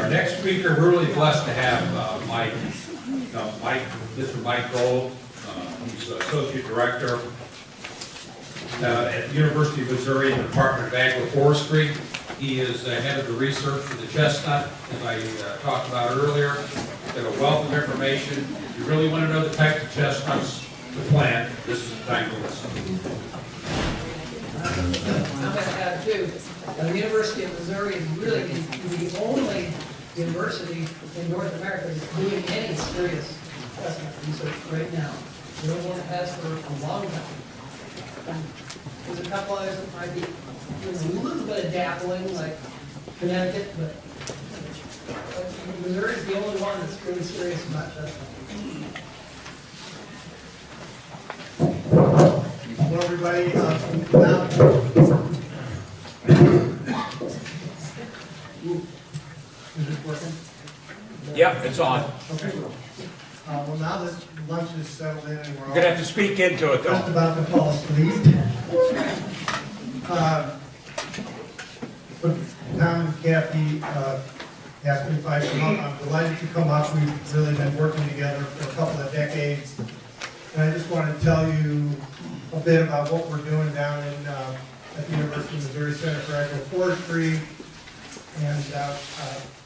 Our next speaker, we're really blessed to have Mr. Mike Gold. He's Associate Director at the University of Missouri in the Department of Agroforestry. He is head of the research for the Chestnut, as I talked about earlier. He's got a wealth of information. If you really want to know the types of chestnuts to plant, this is the time to listen. I'm going to add too, the University of Missouri is really the only university in North America that's doing any serious chestnut research right now. The only one that has for a long time. There's a couple others that might be doing a little bit of dabbling, like Connecticut, but Missouri is the only one that's really serious about chestnut. Hello, everybody. Is it working? Yep, it's on. Okay. Well, now that lunch is settled in and we're all You're going to have to speak into it, just though. about to fall asleep. Tom and Kathy asked me if I'd come up. I'm delighted to come up. We've really been working together for a couple of decades. And I just want to tell you a bit about what we're doing down in at the University of Missouri Center for Agroforestry. And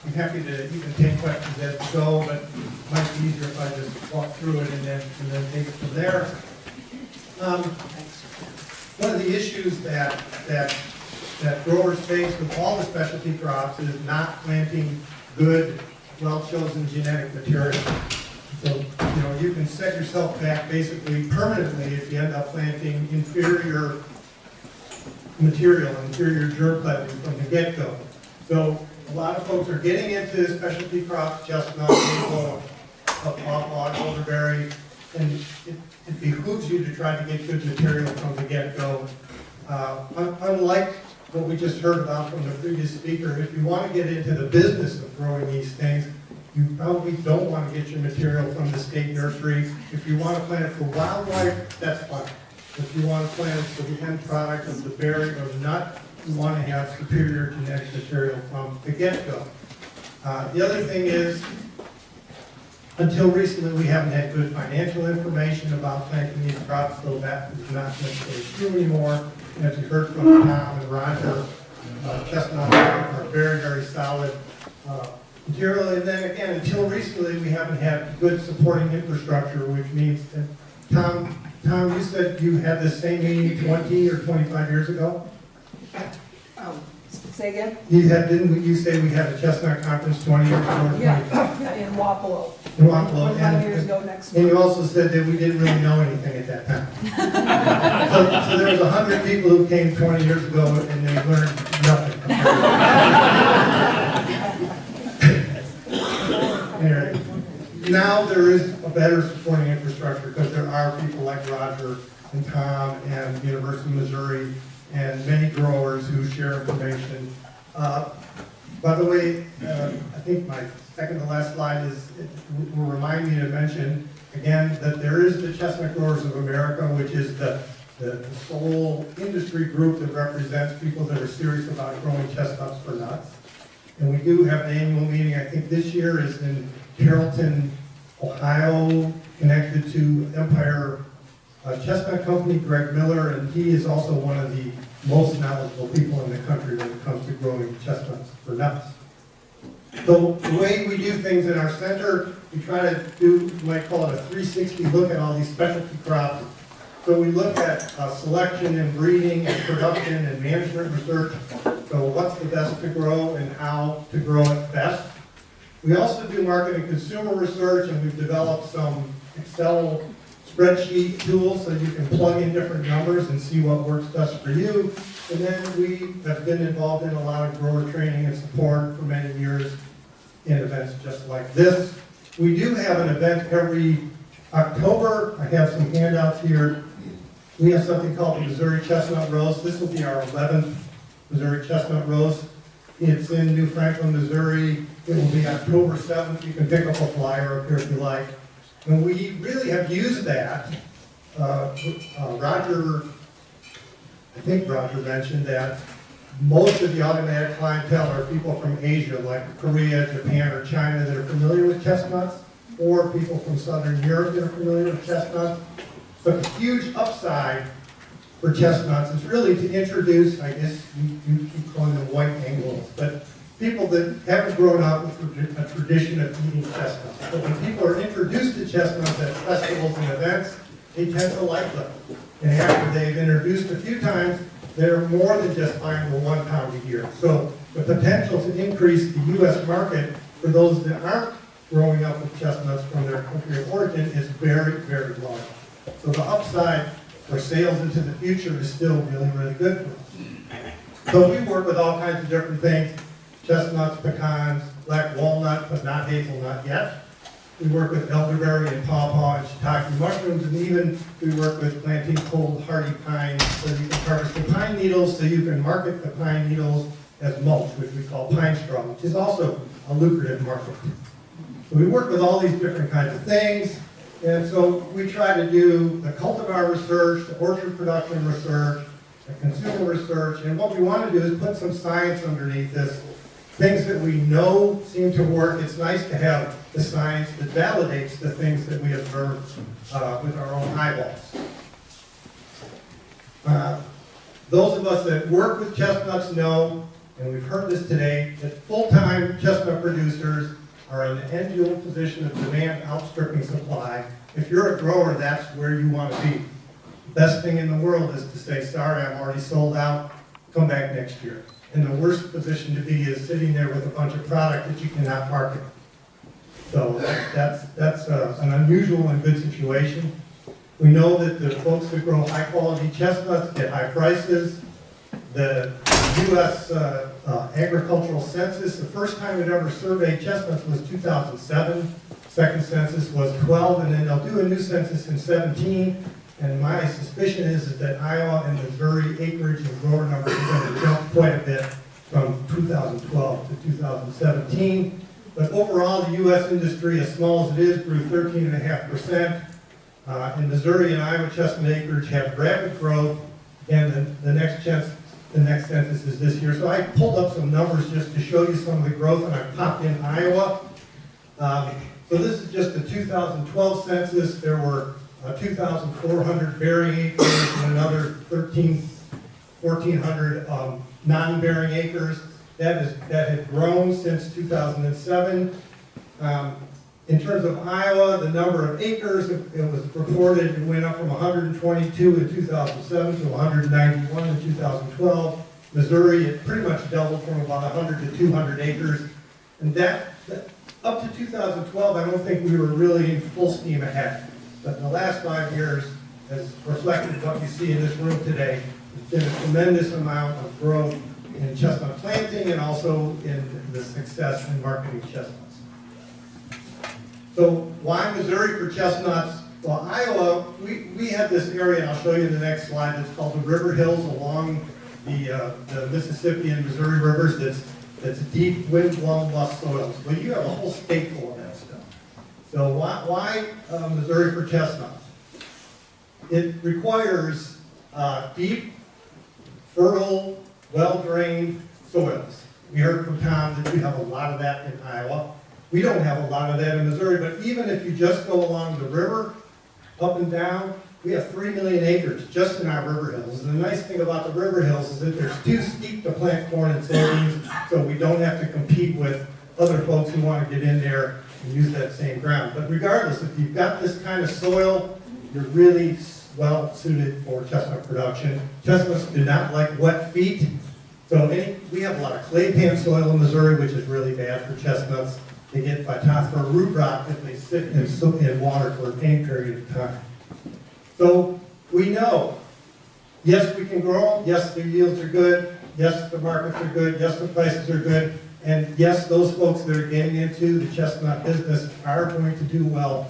I'm happy to even take questions as we go, but it might be easier if I just walk through it and then take it from there. One of the issues that growers face with all the specialty crops is not planting good, well-chosen genetic material. So, you know, you can set yourself back basically permanently if you end up planting inferior material, inferior germplasm from the get-go. So a lot of folks are getting into specialty crops, chestnut, maple, pawpaw, elderberry, and it behooves you to try to get good material from the get-go. Unlike what we just heard about from the previous speaker, if you want to get into the business of growing these things, you probably don't want to get your material from the state nursery. If you want to plant it for wildlife, that's fine. If you want to plant it for the end product of the berry or the nut, you want to have superior genetic material from the get-go. The other thing is, until recently, we haven't had good financial information about planting these crops, so that is not necessarily true anymore. And as you heard from Tom and Roger, chestnuts are very, very solid material. And then again, until recently, we haven't had good supporting infrastructure, which means that, Tom, you said you had the same meeting 20 or 25 years ago? Say again? Didn't you say we had a chestnut conference 20 years ago? Yeah, in Wapello. In Wapello. 25 years ago next And month. you also said that we didn't really know anything at that time. so there was 100 people who came 20 years ago and they learned nothing. Anyway, now there is a better supporting infrastructure because there are people like Roger and Tom and University of Missouri and many growers who share information. By the way, I think my second to last slide will remind me to mention again that there is the Chestnut Growers of America, which is the sole industry group that represents people that are serious about growing chestnuts for nuts. And we do have an annual meeting. I think this year is in Carrollton, Ohio, connected to Empire Chestnut Company, Greg Miller, and he is also one of the most knowledgeable people in the country when it comes to growing chestnuts for nuts. So the way we do things in our center, we try to do, you might call it a 360 look at all these specialty crops. So we look at selection and breeding and production and management research. So what's the best to grow and how to grow it best. We also do market and consumer research, and we've developed some Excel spreadsheet tools so you can plug in different numbers and see what works best for you. And then we have been involved in a lot of grower training and support for many years in events just like this. We do have an event every October. I have some handouts here. We have something called the Missouri Chestnut Roast. This will be our 11th Missouri Chestnut Roast. It's in New Franklin, Missouri. It will be October 7th. You can pick up a flyer up here if you like. And we really have used that. Roger, I think Roger mentioned that Most of the automatic clientele are people from Asia, like Korea, Japan, or China that are familiar with chestnuts, or people from Southern Europe that are familiar with chestnuts. But the huge upside for chestnuts is really to introduce, I guess you keep calling them white Anglos, but people that haven't grown up with a tradition of eating chestnuts. But when people are introduced to chestnuts at festivals and events, they tend to like them. And after they've introduced a few times, they're more than just buying the 1 pound a year. So the potential to increase the U.S. market for those that aren't growing up with chestnuts from their country of origin is very, very large. So the upside for sales into the future is still really, really good for us. So we work with all kinds of different things: chestnuts, pecans, black walnut, but not hazelnut yet. We work with elderberry and pawpaw and shiitake mushrooms, and even we work with planting cold hardy pines so you can harvest the pine needles so you can market the pine needles as mulch, which we call pine straw, which is also a lucrative market. So we work with all these different kinds of things, and so we try to do the cultivar research, the orchard production research, the consumer research, and what we want to do is put some science underneath this. Things that we know seem to work. It's nice to have the science that validates the things that we observe with our own eyeballs. Those of us that work with chestnuts know, and we've heard this today, that full-time chestnut producers are in the enviable position of demand outstripping supply. If you're a grower, that's where you want to be. The best thing in the world is to say, sorry, I'm already sold out, come back next year. And the worst position to be is sitting there with a bunch of product that you cannot market. So that's an unusual and good situation. We know that the folks that grow high quality chestnuts get high prices. The U.S. Agricultural Census, the first time it ever surveyed chestnuts was 2007. Second census was 12, and then they'll do a new census in 17. And my suspicion is that Iowa and Missouri acreage and grower numbers are going to jump quite a bit from 2012 to 2017. But overall, the U.S. industry, as small as it is, grew 13.5%. In Missouri and Iowa, chestnut acreage have rapid growth, and the next census is this year. So I pulled up some numbers just to show you some of the growth, and I popped in Iowa. So this is just the 2012 census. There were 2,400 bearing acres and another 1,400 non-bearing acres. That had grown since 2007. In terms of Iowa, the number of acres, it was reported, it went up from 122 in 2007 to 191 in 2012. Missouri, it pretty much doubled from about 100 to 200 acres. And that up to 2012, I don't think we were really in full steam ahead. But in the last 5 years, as reflected what you see in this room today, there's been a tremendous amount of growth in chestnut planting and also in the success in marketing chestnuts. So why Missouri for chestnuts? Well, Iowa, we have this area, and I'll show you in the next slide, that's called the River Hills along the Mississippi and Missouri rivers. That's deep, wind-blown, lush soils. Well, you have a whole state full of that stuff. So why Missouri for chestnuts? It requires deep, fertile, well-drained soils. We heard from Tom that you have a lot of that in Iowa. We don't have a lot of that in Missouri, but even if you just go along the river, up and down, we have 3 million acres just in our river hills. And the nice thing about the river hills is that they're too steep to plant corn and soybeans, so we don't have to compete with other folks who want to get in there and use that same ground. But regardless, if you've got this kind of soil, you're really well suited for chestnut production. Chestnuts do not like wet feet, so we have a lot of clay pan soil in Missouri, which is really bad for chestnuts. They get phytophthora root rot if they sit in water for a pain period of time. So we know, yes, we can grow them, yes, the yields are good, yes, the markets are good, yes, the prices are good, and yes, those folks that are getting into the chestnut business are going to do well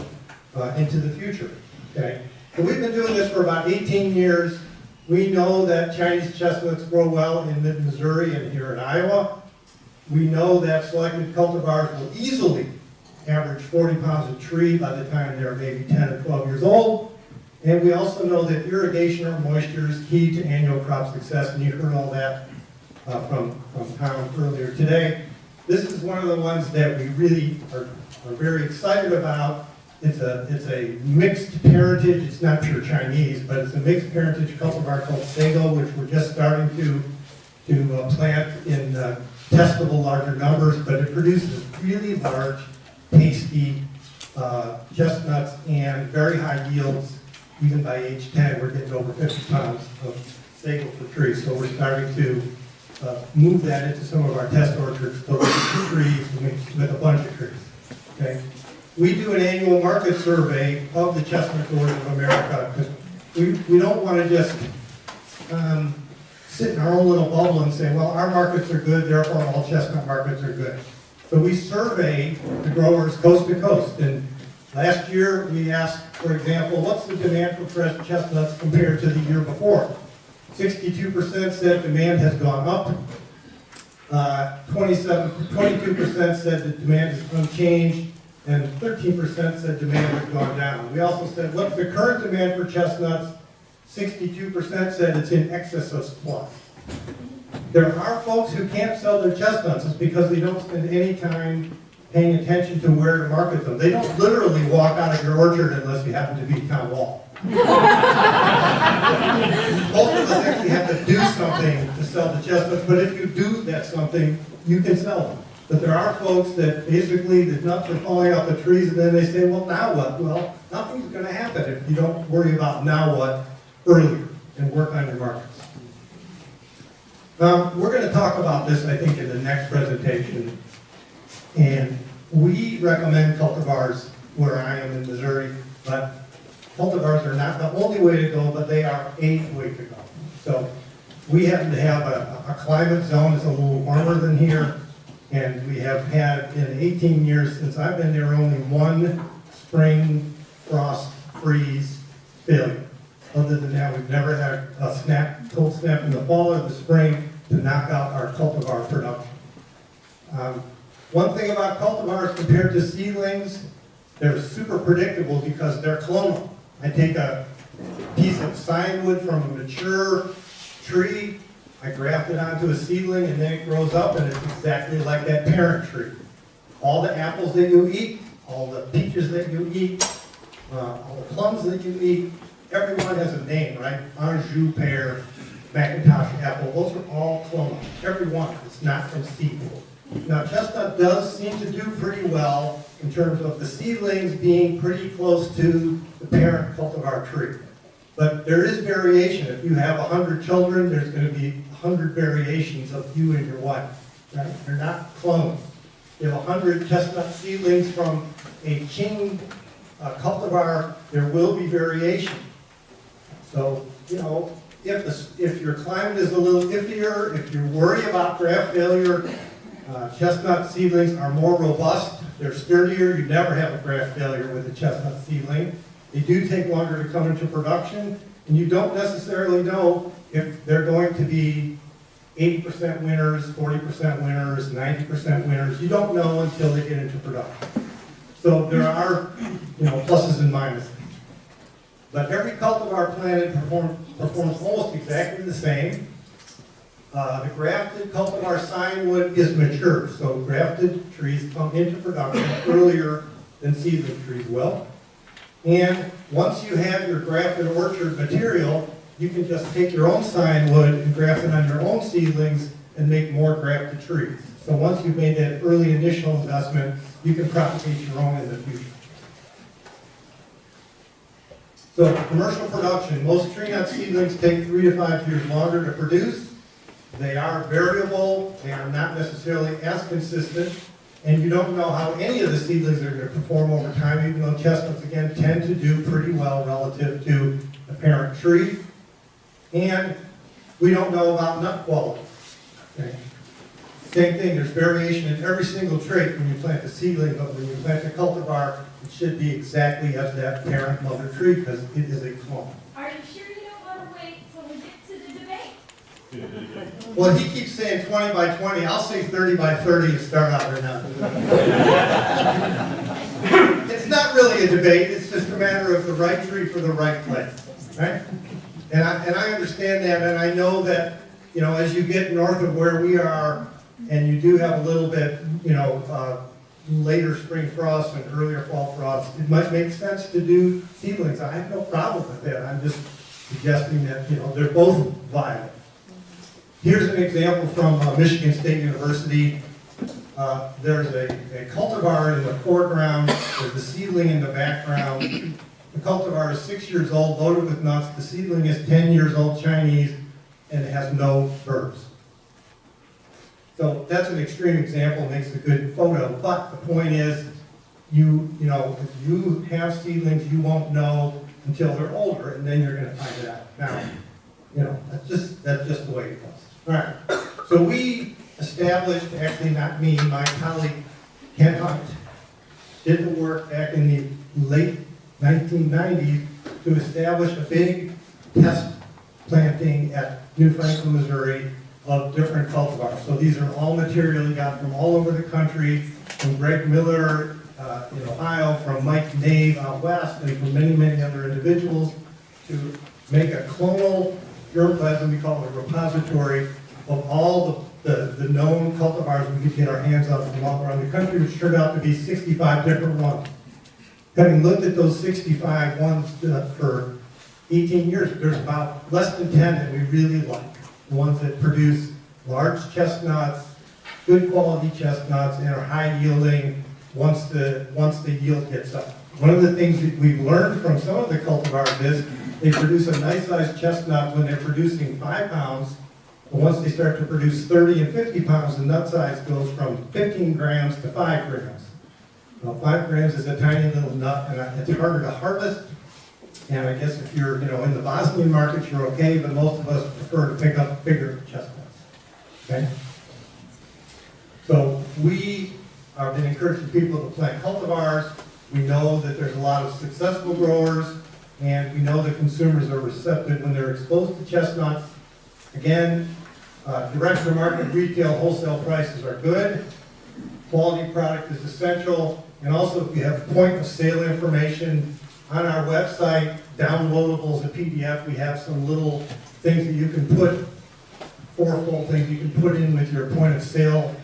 into the future, okay? So we've been doing this for about 18 years. We know that Chinese chestnuts grow well in mid-Missouri and here in Iowa. We know that selected cultivars will easily average 40 pounds a tree by the time they're maybe 10 or 12 years old. And we also know that irrigation or moisture is key to annual crop success, and you heard all that from Tom earlier today. This is one of the ones that we really are very excited about. It's a mixed parentage. It's not pure Chinese, but it's a mixed parentage cultivar called Sago, which we're just starting to plant in testable larger numbers, but it produces really large, tasty chestnuts and very high yields. Even by age 10, we're getting over 50 pounds of Sago per tree. So we're starting to move that into some of our test orchards to look at the trees with a bunch of trees. Okay? We do an annual market survey of the chestnut growers of America because we don't want to just sit in our own little bubble and say, well, our markets are good, therefore all chestnut markets are good. So we survey the growers coast to coast. And last year we asked, for example, what's the demand for fresh chestnuts compared to the year before? 62% said demand has gone up. 22% said that demand is unchanged, and 13% said demand has gone down. We also said, what's the current demand for chestnuts? 62% said it's in excess of supply. There are folks who can't sell their chestnuts. It's because they don't spend any time paying attention to where to market them. They don't literally walk out of your orchard unless you happen to be town wall. Most of us actually have to do something to sell the chestnuts, but if you do that something, you can sell them. But there are folks that basically the nuts are falling off the trees and then they say, well, now what? Well, nothing's going to happen if you don't worry about now what earlier and work on your markets. We're going to talk about this, I think, in the next presentation. And we recommend cultivars where I am in Missouri, but cultivars are not the only way to go, but they are a way to go. So we happen to have a climate zone that's a little warmer than here, and we have had, in 18 years since I've been there, only one spring frost freeze failure. Other than that, we've never had a cold snap in the fall or the spring to knock out our cultivar production. One thing about cultivars compared to seedlings, they're super predictable because they're clonal. I take a piece of sign wood from a mature tree, I graft it onto a seedling, and then it grows up and it's exactly like that parent tree. All the apples that you eat, all the peaches that you eat, all the plums that you eat, everyone has a name, right? Anjou pear, Macintosh apple, those are all clonal. Every one, it's not from seed. Now, chestnut does seem to do pretty well in terms of the seedlings being pretty close to the parent cultivar tree. But there is variation. If you have 100 children, there's going to be 100 variations of you and your wife. Right? They're not clones. You have 100 chestnut seedlings from a king cultivar, there will be variation. So, you know, if your climate is a little iffier, if you worry about graft failure, chestnut seedlings are more robust. They're sturdier. You never have a graft failure with a chestnut seedling. They do take longer to come into production, and you don't necessarily know if they're going to be 80% winners, 40% winners, 90% winners. You don't know until they get into production. So there are, pluses and minuses. But every cultivar planted performs almost exactly the same. The grafted cultivar sign wood is mature, so grafted trees come into production earlier than seedling trees will. And once you have your grafted orchard material, you can just take your own sign wood and graft it on your own seedlings and make more grafted trees. So once you've made that early initial investment, you can propagate your own in the future. So commercial production, most tree nut seedlings take 3 to 5 years longer to produce. They are variable, they are not necessarily as consistent, and you don't know how any of the seedlings are going to perform over time, even though chestnuts, again, tend to do pretty well relative to the parent tree. And we don't know about nut quality. Okay. Same thing, there's variation in every single trait when you plant a seedling, but when you plant a cultivar, it should be exactly as that parent mother tree because it is a clone. Are you sure you don't want to wait till we get to the debate? Well, he keeps saying 20 by 20. I'll say 30 by 30 to start out right now. It's not really a debate. It's just a matter of the right tree for the right place, right? And I understand that, and I know that, you know, as you get north of where we are, and you do have a little bit, you know, later spring frost and earlier fall frost, it might make sense to do seedlings. I have no problem with that. I'm just suggesting that, you know, they're both viable. Here's an example from Michigan State University. There's a cultivar in the foreground, there's a seedling in the background. The cultivar is 6 years old, loaded with nuts. The seedling is 10 years old, Chinese, and it has no birds. So that's an extreme example, makes a good photo. But the point is, you know, if you have seedlings, you won't know until they're older, and then you're going to find it out. Now, you know, that's just the way it goes. All right. So we established, actually not me, my colleague Ken Hunt, did the work back in the late 1990s to establish a big test planting at New Franklin, Missouri, of different cultivars. So these are all material you got from all over the country, from Greg Miller in Ohio, from Mike Nave out west, and from many, many other individuals to make a clonal germplasm, we call it a repository, of all the known cultivars we could get our hands on from all around the country, which turned out to be 65 different ones. Having looked at those 65 ones for 18 years, there's about less than 10 that we really like. The ones that produce large chestnuts, good quality chestnuts, and are high yielding once the yield gets up. One of the things that we've learned from some of the cultivars is they produce a nice sized chestnut when they're producing 5 pounds, but once they start to produce 30 and 50 pounds, the nut size goes from 15 grams to 5 grams. Well, 5 grams is a tiny little nut, and it's harder to harvest. And I guess if you're, you know, in the Bosnian markets, you're okay, but most of us prefer to pick up bigger chestnuts. Okay? So we have been encouraging people to plant cultivars. We know that there's a lot of successful growers, and we know that consumers are receptive when they're exposed to chestnuts. Again, direct to market retail wholesale prices are good. Quality product is essential. And also, if you have point of sale information on our website, downloadable as a PDF, we have some little things that you can put, fourfold things you can put in with your point of sale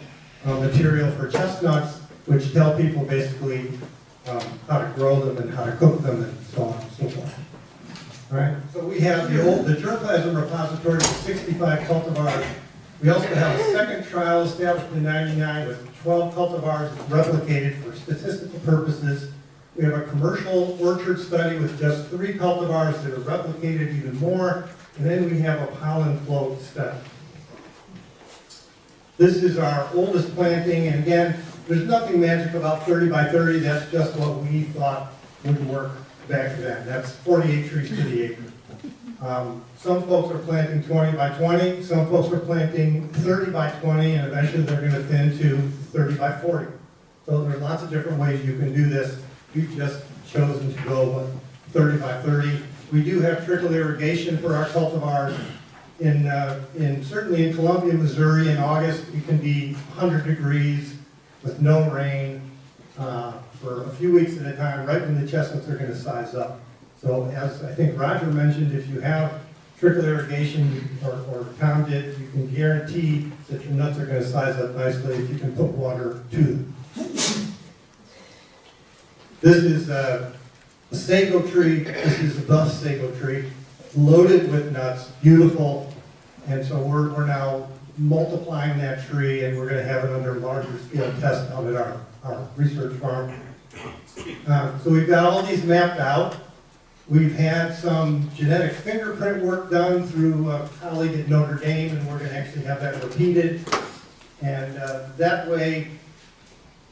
material for chestnuts, which tell people basically how to grow them and how to cook them and so on and so forth. All right, so we have the germplasm repository with 65 cultivars. We also have a second trial established in '99 with 12 cultivars replicated for statistical purposes. We have a commercial orchard study with just 3 cultivars that are replicated even more, and then we have a pollen flow study. This is our oldest planting, and again, there's nothing magic about 30 by 30, that's just what we thought would work back then. That's 48 trees to the acre. Some folks are planting 20 by 20, some folks are planting 30 by 20, and eventually they're going to thin to 30 by 40. So there's lots of different ways you can do this. We've just chosen to go with 30 by 30. We do have trickle irrigation for our cultivars. Certainly in Columbia, Missouri, in August, it can be 100 degrees with no rain for a few weeks at a time, right when the chestnuts are going to size up. So as I think Roger mentioned, if you have trickle irrigation, or Tom did, you can guarantee that your nuts are going to size up nicely if you can put water to them. This is a sago tree. This is the sago tree, loaded with nuts, beautiful. And so we're now multiplying that tree, and we're going to have it under larger scale test out at our research farm. So we've got all these mapped out. We've had some genetic fingerprint work done through a colleague at Notre Dame, and we're going to actually have that repeated. And that way,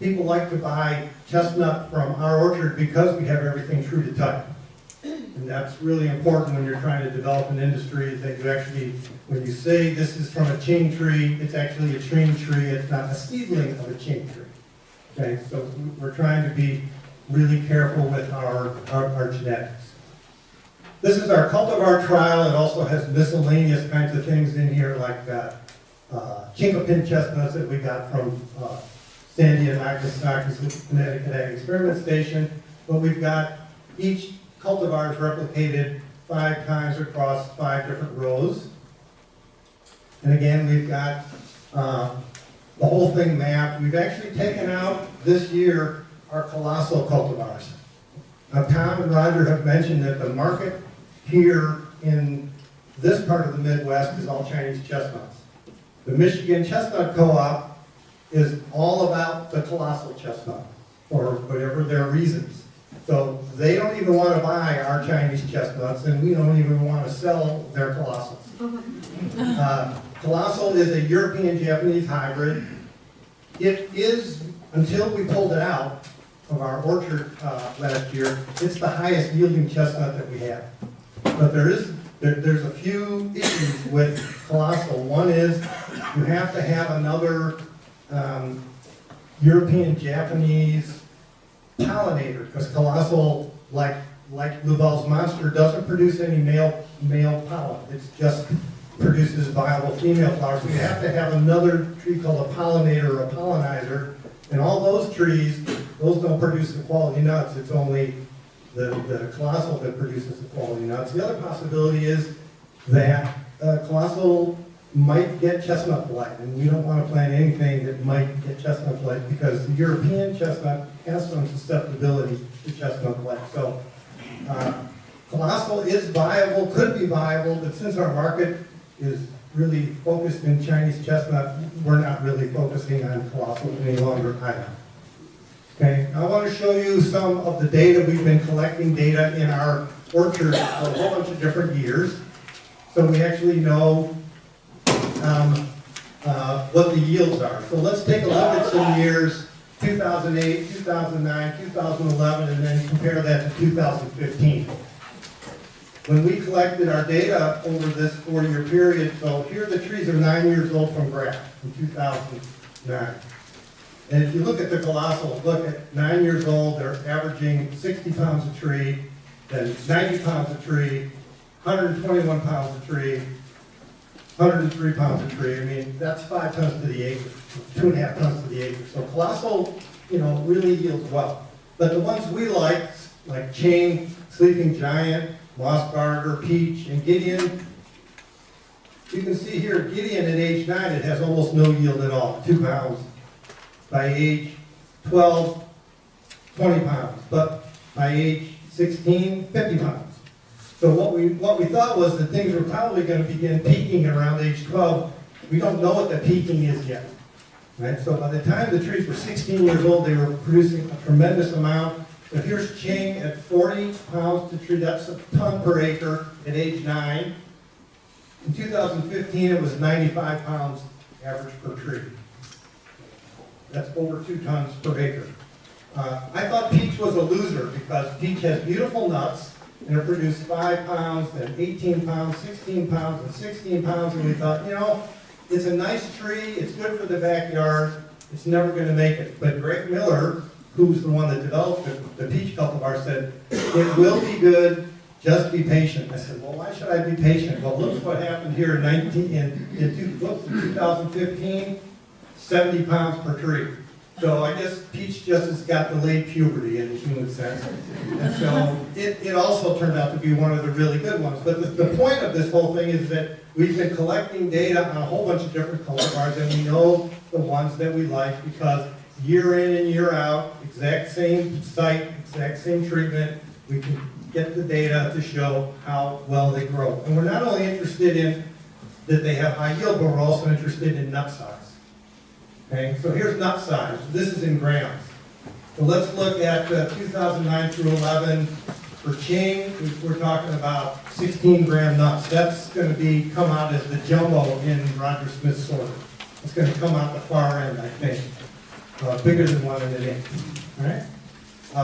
people like to buy chestnut from our orchard because we have everything true to type. And that's really important when you're trying to develop an industry, that you actually, when you say this is from a chain tree, it's actually a chain tree, it's not a seedling of a chain tree. Okay, so we're trying to be really careful with our genetics. This is our cultivar trial. It also has miscellaneous kinds of things in here, like chinkapin chestnuts that we got from Sandy and Nagasaki Connecticut Ag Experiment Station. But we've got each cultivar is replicated 5 times across 5 different rows. And again, we've got the whole thing mapped. We've actually taken out this year our colossal cultivars. Now, Tom and Roger have mentioned that the market here in this part of the Midwest is all Chinese chestnuts. The Michigan Chestnut Co-op is all about the colossal chestnut, for whatever their reasons. So they don't even want to buy our Chinese chestnuts, and we don't even want to sell their colossals. Colossal is a European-Japanese hybrid. It is, until we pulled it out of our orchard last year, it's the highest yielding chestnut that we have. But there's a few issues with colossal. One is you have to have another European-Japanese pollinator, because colossal, like Louva's monster, doesn't produce any male pollen. It just produces viable female flowers. So you have to have another tree called a pollinator or a pollinizer. And all those trees, those don't produce the quality nuts. It's only the colossal that produces the quality nuts. The other possibility is that colossal might get chestnut blight, and we don't want to plant anything that might get chestnut blight, because the European chestnut has some susceptibility to chestnut blight. So colossal is viable, could be viable, but since our market is really focused in Chinese chestnut, we're not really focusing on colossal any longer either. Okay, I want to show you some of the data. We've been collecting data in our orchard for a whole bunch of different years. So we actually know what the yields are. So let's take a look at some years, 2008, 2009, 2011, and then compare that to 2015. When we collected our data over this 4-year period, so here the trees are 9 years old from graft in 2009. And if you look at the colossal, look at 9 years old, they're averaging 60 pounds a tree, then 90 pounds a tree, 121 pounds a tree, 103 pounds a tree. I mean, that's 5 tons to the acre, 2.5 tons to the acre. So colossal, really yields well. But the ones we like Chain, Sleeping Giant, Mossbarger, Peach, and Gideon, you can see here, Gideon at age 9, it has almost no yield at all, 2 pounds. By age 12, 20 pounds. But by age 16, 50 pounds. So what we thought was that things were probably going to begin peaking around age 12. We don't know what the peaking is yet. Right? So by the time the trees were 16 years old, they were producing a tremendous amount. So here's Ching at 40 pounds to tree. That's a ton per acre at age 9. In 2015, it was 95 pounds average per tree. That's over 2 tons per acre. I thought peach was a loser because peach has beautiful nuts, and it produced 5 pounds, then 18 pounds, 16 pounds, and 16 pounds, and we thought, it's a nice tree, it's good for the backyard, it's never going to make it. But Greg Miller, who's the one that developed the peach cultivar, said, it will be good, just be patient. I said, well, why should I be patient? Well, look what happened here in 2015, 70 pounds per tree. So I guess peach just has got delayed puberty in the human sense. And so it also turned out to be one of the really good ones. But the point of this whole thing is that we've been collecting data on a whole bunch of different cultivars, and we know the ones that we like because year in and year out, exact same site, exact same treatment, we can get the data to show how well they grow. And we're not only interested in that they have high yield, but we're also interested in nut size. Okay, so here's nut size. This is in grams. So let's look at 2009 through 11. For Ching, we're talking about 16-gram nuts. That's going to come out as the jumbo in Roger Smith's sorter. It's going to come out the far end, I think. Bigger than 1 1/8. All right?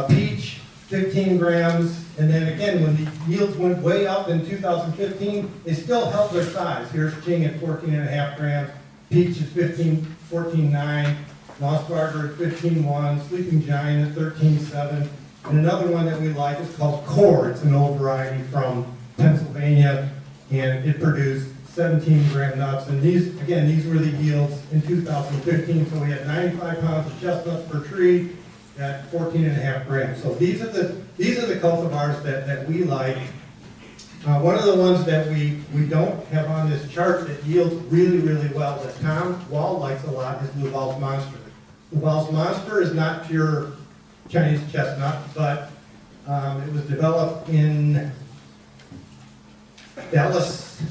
Peach, 15 grams. And then again, when the yields went way up in 2015, they still held their size. Here's Ching at 14.5 grams. Peach is 14.9, Mossbarger at 15.1, Sleeping Giant at 13.7, and another one that we like is called Core. It's an old variety from Pennsylvania, and it produced 17-gram nuts. And these were the yields in 2015. So we had 95 pounds of chestnuts per tree at 14.5 grams. So these are the cultivars that we like One of the ones that we don't have on this chart that yields really, really well, that Tom Wall likes a lot, is Louva's Monster. Louva's Monster is not pure Chinese chestnut, but it was developed in Dallas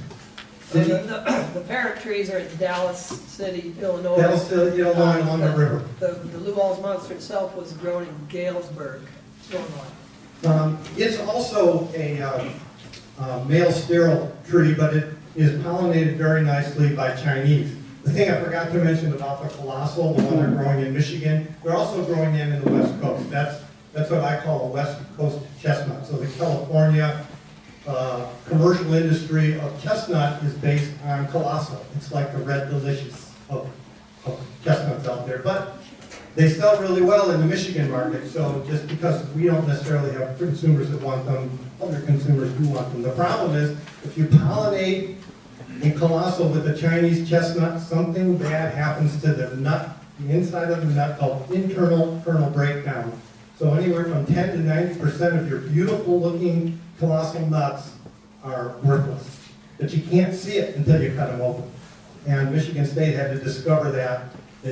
City. The parent trees are in Dallas City, Illinois. Dallas City, Illinois, along the river. The Louva's Monster itself was grown in Galesburg, Illinois. It's also a male sterile tree, but it is pollinated very nicely by Chinese. The thing I forgot to mention about the colossal, the one they're growing in Michigan, they're also growing them in the West Coast. That's what I call a West Coast chestnut. So the California commercial industry of chestnut is based on colossal. It's like the red delicious of chestnuts out there. But they sell really well in the Michigan market, so just because we don't necessarily have consumers that want them, other consumers do want them. The problem is, if you pollinate in colossal with the Chinese chestnut, something bad happens to the nut, the inside of the nut, called internal kernel breakdown. So anywhere from 10 to 90% of your beautiful looking colossal nuts are worthless. But you can't see it until you cut them open. And Michigan State had to discover that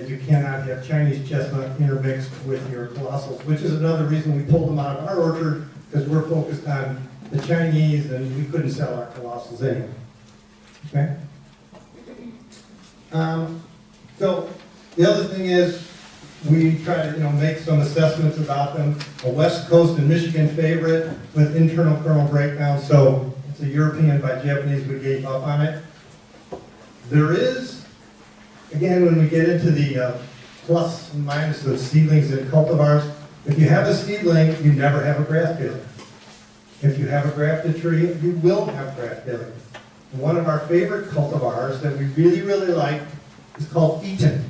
you cannot have Chinese chestnut intermixed with your colossals, which is another reason we pulled them out of our orchard, because we're focused on the Chinese and we couldn't sell our colossals anyway. Okay? So the other thing is, we try to make some assessments about them. A West Coast and Michigan favorite with internal kernel breakdown, so it's a European by Japanese, we gave up on it. There is, again, when we get into the plus and minus of seedlings and cultivars, if you have a seedling, you never have a graft failure. If you have a grafted tree, you will have graft failure. And one of our favorite cultivars that we really, really like is called Eaton.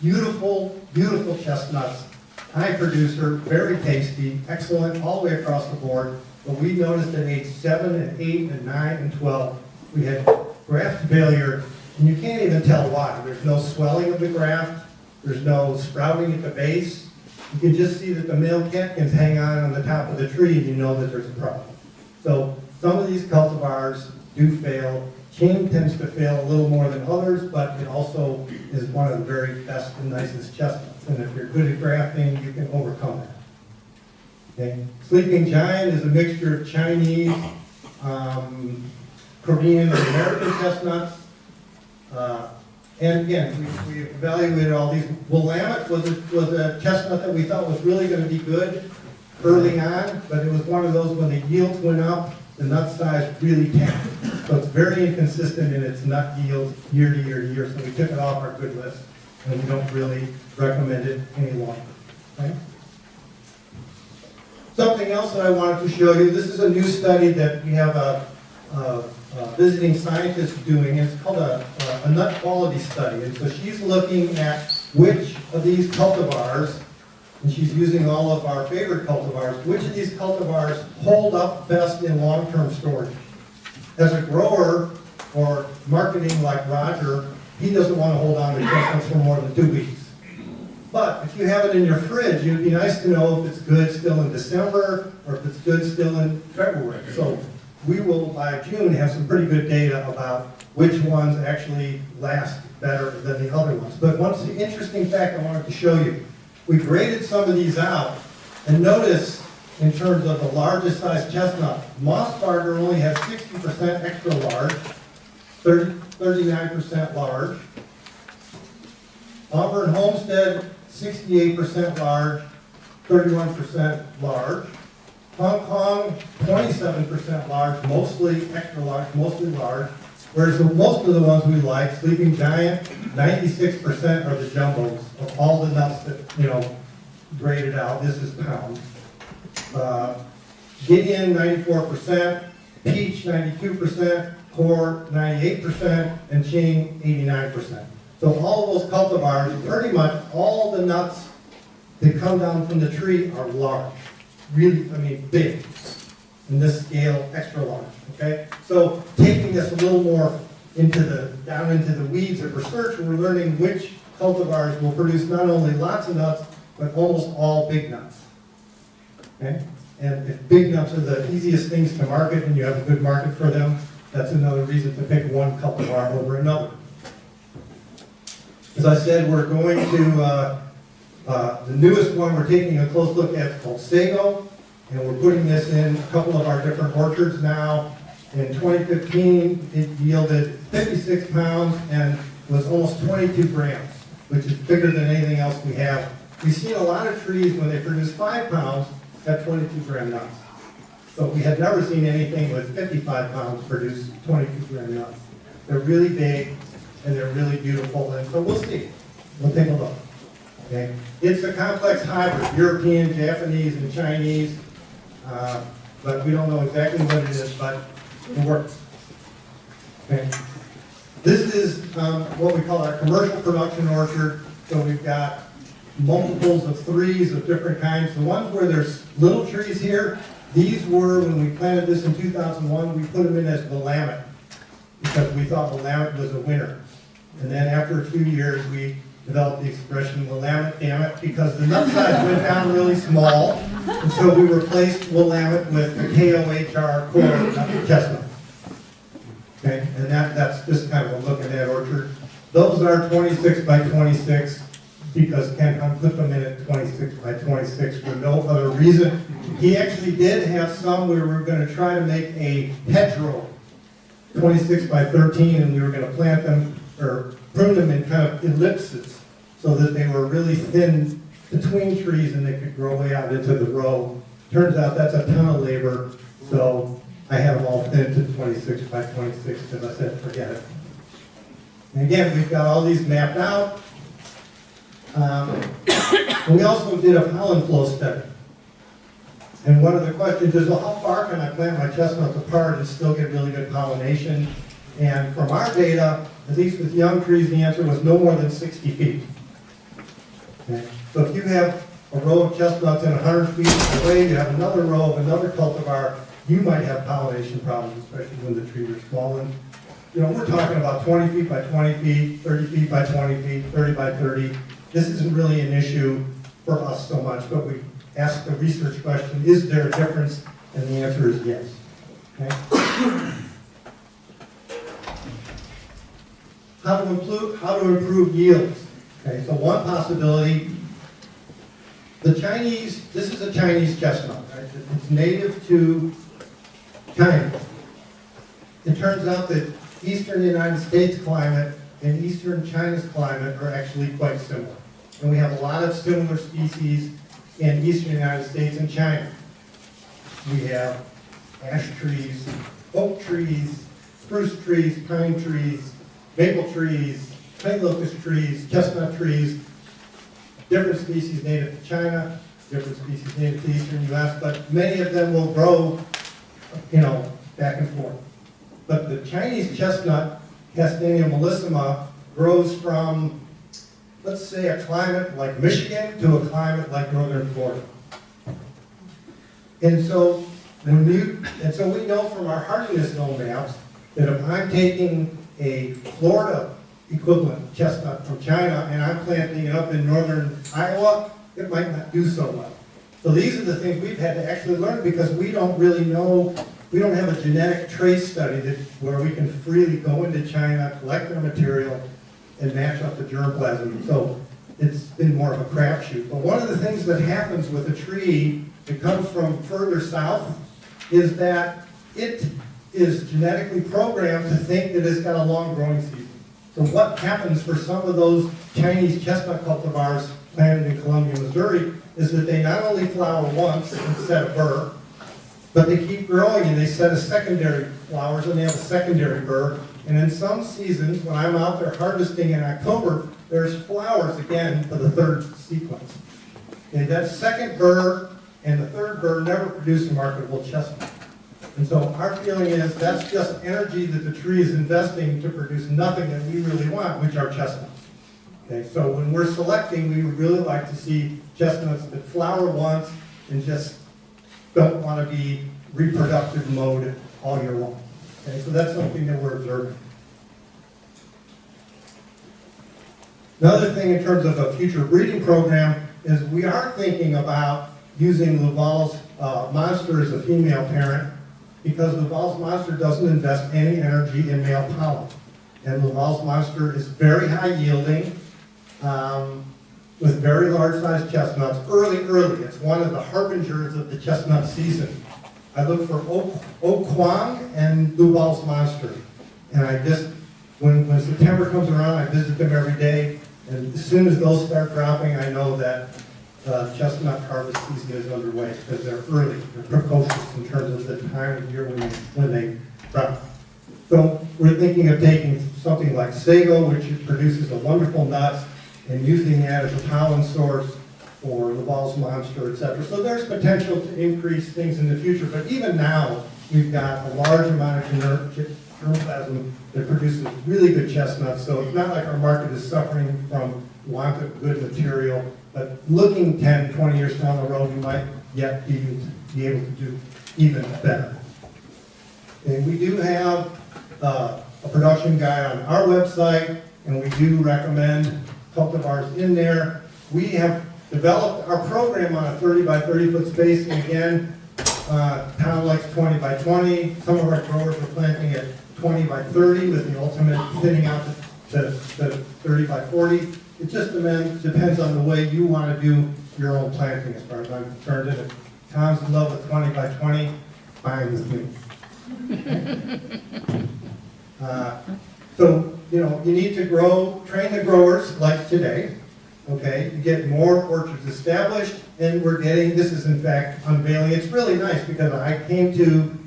Beautiful, beautiful chestnuts, high producer, very tasty, excellent all the way across the board. But we noticed at age 7 and 8 and 9 and 12, we had graft failure, and you can't even tell why. There's no swelling of the graft, there's no sprouting at the base. You can just see that the male catkins hang on the top of the tree, and you know that there's a problem. So some of these cultivars do fail. King tends to fail a little more than others, but it also is one of the very best and nicest chestnuts. And if you're good at grafting, you can overcome that. Okay. Sleeping Giant is a mixture of Chinese, Korean, and American chestnuts. And again, we evaluated all these. Willamette was a chestnut that we thought was really going to be good early on, but it was one of those when the yields went up, the nut size really tanked. So it's very inconsistent in its nut yield year to year to year, so we took it off our good list, and we don't really recommend it any longer. Okay? Something else that I wanted to show you, this is a new study that we have a visiting scientist doing. It's called a nut quality study, and so she's looking at which of these cultivars, and she's using all of our favorite cultivars, which of these cultivars hold up best in long-term storage. As a grower or marketing like Roger, he doesn't want to hold on to chestnuts for more than 2 weeks. But if you have it in your fridge, it'd be nice to know if it's good still in December or if it's good still in February. So we will, by June, have some pretty good data about which ones actually last better than the other ones. But one interesting fact I wanted to show you. We graded some of these out, and notice in terms of the largest size chestnut, Mossbarger only has 60% extra large, 39% large. Auburn Homestead, 68% large, 31% large. Hong Kong, 27% large, mostly extra large, mostly large. Whereas most of the ones we like, Sleeping Giant, 96% are the jumbos of all the nuts that, graded out. This is pounds. Gideon, 94%, Peach, 92%, Core, 98%, and Ching, 89%. So all of those cultivars, pretty much all the nuts that come down from the tree are large. Really, big. In this scale, extra large, okay? So taking this a little more down into the weeds of research, we're learning which cultivars will produce not only lots of nuts, but almost all big nuts, okay? And if big nuts are the easiest things to market and you have a good market for them, that's another reason to pick one cultivar over another. As I said, we're going to, the newest one we're taking a close look at is called Sago, and we're putting this in a couple of our different orchards now. In 2015, it yielded 56 pounds and was almost 22 grams, which is bigger than anything else we have. We've seen a lot of trees when they produce 5 pounds have 22 gram nuts. But we had never seen anything with 55 pounds produce 22 gram nuts. They're really big and they're really beautiful, and so we'll see. We'll take a look. Okay? It's a complex hybrid, European, Japanese, and Chinese, but we don't know exactly what it is, but it works. Okay? This is what we call our commercial production orchard. So we've got multiples of 3s of different kinds. The ones where there's little trees here, these were, when we planted this in 2001, we put them in as Willamette because we thought Willamette was a winner. And then after a few years, we developed the expression Willamette, damn it, because the nut size went down really small. And so we replaced Willamette with the KOHR core chestnut. Okay, and that's just kind of a look at that orchard. Those are 26 by 26 because Ken Hunt put them in at 26 by 26 for no other reason. He actually did have some where we were going to try to make a hedgerow, 26 by 13, and we were going to plant them or prune them in kind of ellipses so that they were really thin between trees and they could grow way out into the row. Turns out that's a ton of labor, so I had them all thin to 26 by 26 because I said forget it. And again, we've got all these mapped out. We also did a pollen flow study. And one of the questions is, well, how far can I plant my chestnuts apart and still get really good pollination? And from our data, at least with young trees, the answer was no more than 60 feet. Okay? So if you have a row of chestnuts and 100 feet away, you have another row of another cultivar, you might have pollination problems, especially when the trees are swollen. You know, we're talking about 20 feet by 20 feet, 30 feet by 20 feet, 30 by 30. This isn't really an issue for us so much, but we asked the research question, is there a difference? And the answer is yes. Okay? How to improve yields. Okay, so one possibility, the Chinese, this is a Chinese chestnut, right? It's native to China. It turns out that eastern United States climate and eastern China's climate are actually quite similar. And we have a lot of similar species in eastern United States and China. We have ash trees, oak trees, spruce trees, pine trees, maple trees, pine locust trees, chestnut trees, different species native to China, different species native to eastern US, but many of them will grow, you know, back and forth. But the Chinese chestnut, Castanea mollissima, grows from, let's say, a climate like Michigan to a climate like northern Florida. And so we know from our hardiness zone maps that if I'm taking a Florida equivalent chestnut from China and I'm planting it up in northern Iowa, it might not do so well. So these are the things we've had to actually learn because we don't really know, we don't have a genetic trace study where we can freely go into China, collect their material, and match up the germplasm. So it's been more of a crapshoot. But one of the things that happens with a tree that comes from further south is that it is genetically programmed to think that it's got a long growing season. So what happens for some of those Chinese chestnut cultivars planted in Columbia, Missouri, is that they not only flower once and set a burr, but they keep growing and they set a secondary flowers and they have a secondary burr. And in some seasons, when I'm out there harvesting in October, there's flowers again for the third sequence. Okay, that second burr and the third burr never produce a marketable chestnut. And so our feeling is that's just energy that the tree is investing to produce nothing that we really want, which are chestnuts. Okay, so when we're selecting, we would really like to see chestnuts that flower once and just don't want to be reproductive mode all year long. Okay, so that's something that we're observing. Another thing in terms of a future breeding program is we are thinking about using Laval's Monster as a female parent, because Laval's Monster doesn't invest any energy in male pollen. And Laval's Monster is very high yielding, with very large sized chestnuts, early. It's one of the harbingers of the chestnut season. I look for Oak Kwang and Laval's Monster. And I just, when September comes around, I visit them every day. And as soon as those start dropping, I know that chestnut harvest season is underway, because they're early, they're precocious in terms of the time of year when they drop. So we're thinking of taking something like sago, which produces a wonderful nut, and using that as a pollen source for Laval's Monster, etc. So there's potential to increase things in the future, but even now, we've got a large amount of germplasm that produces really good chestnuts, so it's not like our market is suffering from want of good material, but looking 10, 20 years down the road, we might yet be able to do even better. And we do have a production guide on our website, and we do recommend cultivars in there. We have developed our program on a 30 by 30 foot space, and again, town likes 20 by 20. Some of our growers are planting at 20 by 30 with the ultimate thinning out to 30 by 40. It just depends on the way you want to do your own planting, as far as I'm concerned. And if Tom's in love with 20 by 20, fine with me. So, you need to train the growers like today, okay? You get more orchards established, and this is in fact unveiling. It's really nice because I came to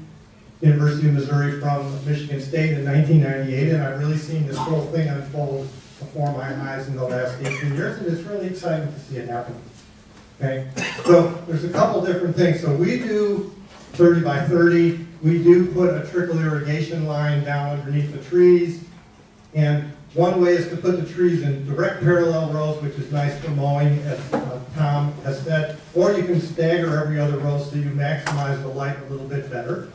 University of Missouri from Michigan State in 1998, and I've really seen this whole thing unfold before my eyes in the last 18 years, and it's really exciting to see it happen, okay? So there's a couple different things. So we do 30 by 30. We do put a trickle irrigation line down underneath the trees. And one way is to put the trees in direct parallel rows, which is nice for mowing, as Tom has said. Or you can stagger every other row so you maximize the light a little bit better.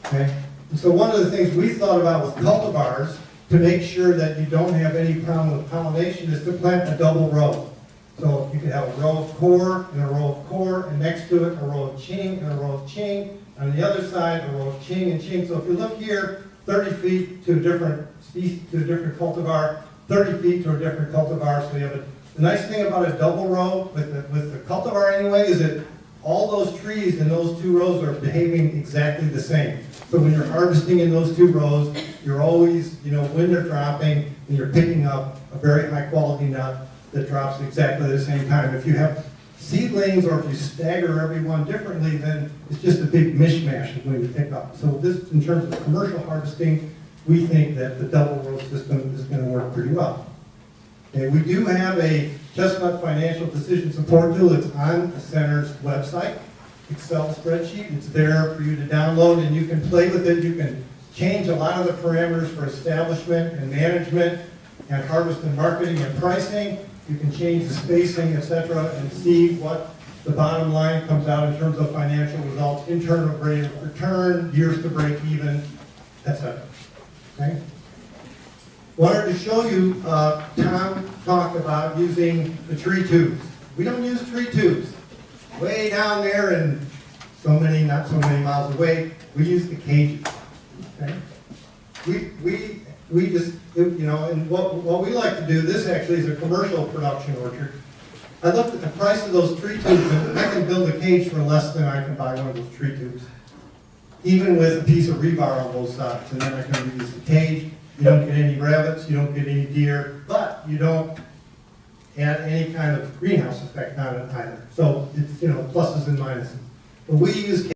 Okay? And so one of the things we thought about with cultivars, to make sure that you don't have any problem with pollination, is to plant a double row. So you could have a row of core and a row of core, and next to it a row of ching and a row of ching. On the other side, a row of ching and ching. So if you look here, 30 feet to a different species, to a different cultivar, 30 feet to a different cultivar. So you have the nice thing about a double row with the cultivar anyway is that all those trees in those two rows are behaving exactly the same. So when you're harvesting in those two rows, you're always, when they're dropping, and you're picking up a very high quality nut that drops exactly at the same time. If you have seedlings, or if you stagger everyone differently, then it's just a big mishmash of when you pick up. So this, in terms of commercial harvesting, we think that the double row system is going to work pretty well. Okay, we do have a Chestnut financial decision support tool. It's on the center's website, Excel spreadsheet. It's there for you to download, and you can play with it. You can change a lot of the parameters for establishment and management and harvest and marketing and pricing. You can change the spacing, etc., and see what the bottom line comes out in terms of financial results, internal rate of return, years to break even, etc. Okay? Wanted to show you, Tom talked about using the tree tubes. We don't use tree tubes. Way down there and not so many miles away, we use the cages. Okay? We just, and what we like to do, this actually is a commercial production orchard. I looked at the price of those tree tubes, and I can build a cage for less than I can buy one of those tree tubes. Even with a piece of rebar on both sides, and then I can reuse the cage. You don't get any rabbits, you don't get any deer, but you don't add any kind of greenhouse effect on it either. So it's, pluses and minuses. But we use